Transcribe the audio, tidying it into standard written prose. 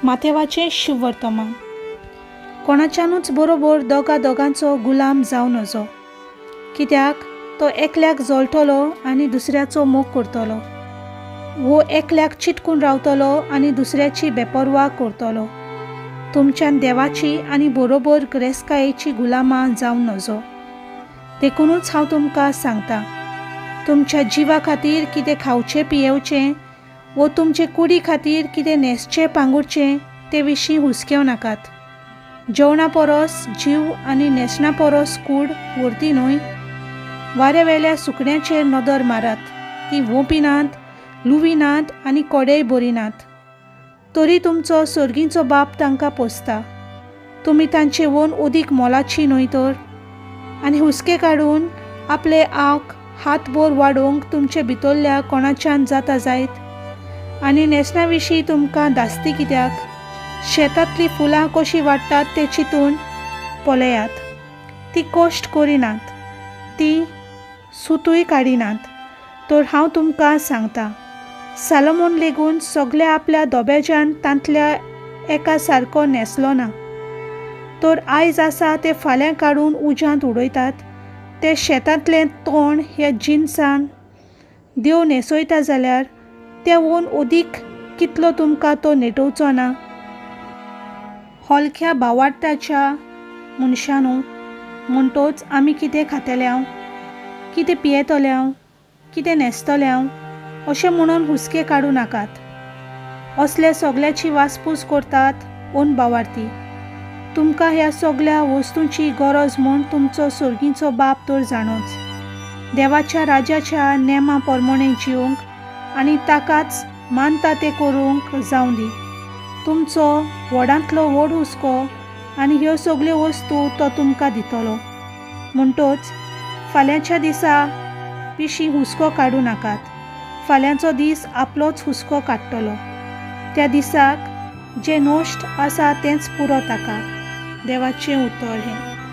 माथेवाचें शुभ वर्तमान. कोणाच्यानूच बरोबर दोगांचो गुलाम जावं नजो, कित्याक तो एकल्याक जळटलो आनी दुसऱ्याचो मोग करतलो, वो एकल्याक चिटकून रावतलो आनी दुसऱ्याची बेपरवा करतलो. तुमच्यान देवाची आनी बरोबर गिरेस्तकायेची गुलामां जावं नजो. देखूनच हांव तुमकां सांगता, तुमच्या जिवा खातीर कितें खावचें पियेवचें वो तुमचे कुडी खातीर कितें न्हेसचें पांगुरचें ते विशीं हुस्केव नाकात. जेवणा परस जीव आनी न्हेसणा परस कूड व्हरती न्हय. वाऱ्यावेल्या सुकण्याचेर नदर मारात, ती वोंपिनात, लुविनात आनी कोडेय बरिनात, तरी तुमचो सर्गीचो बाप तांकां पोसता. तुमी तांचे वोन उदीक मोलाची न्हय तर. आनी हुस्के काडून आपले आंक हातभर वाडोवंक तुमचे भितरल्या कोणाच्यान जाता जायत. आनी न्हेसणा विशीं तुमकां धास्ती कित्याक? शेतांतलीं फुलां कशीं वाडटात तें चिंतून पळयात. ती कश्ट करिनात, ती सुतूय काडिनात. तर हांव तुमकां सांगता, सालोमोन लेगून सगल्या आपल्या दोबेजान तांतल्या एका सारको न्हेसलो ना. तर आयज आसा ते फाल्यां काडून उज्यांत उडयतात. ते शेतांतलें तोंड ह्या जिनसान देव न्हेसयता जाल्यार त्या वोन ओदीक कितलो तुमकां तो नेटोवचो ना. होलक्या भावार्थाच्या मनशांनो, म्हणटोच आमी कितें खातल्यांव, कितें पियेतल्यांव, कितें न्हेसतल्यांव अशें म्हणून हुस्के काडूं नाकात. असले सगल्याची वासपूस करतात ओन भावार्थी. तुमकां ह्या सगल्या वस्तूंची गरज म्हूण तुमचो सर्गीचो बाप तर जाणोच. देवाच्या राज्याच्या नेमा प्रमाणें जिवंक आनी ताकाच मानता तें करूंक जावं दी. तुमचो व्हडांतलो व्हड हुस्को आनी ह्यो सगल्यो वस्तू तो तुमकां दितलो. म्हणटोच फाल्यांच्या दिसा विशीं हुस्को काडूं नाकात. फाल्यांचो दीस आपलोच हुस्को काडटलो. त्या दिसाक जें नश्ट आसा तेंच पुरो ताका. देवाचें उतर हें.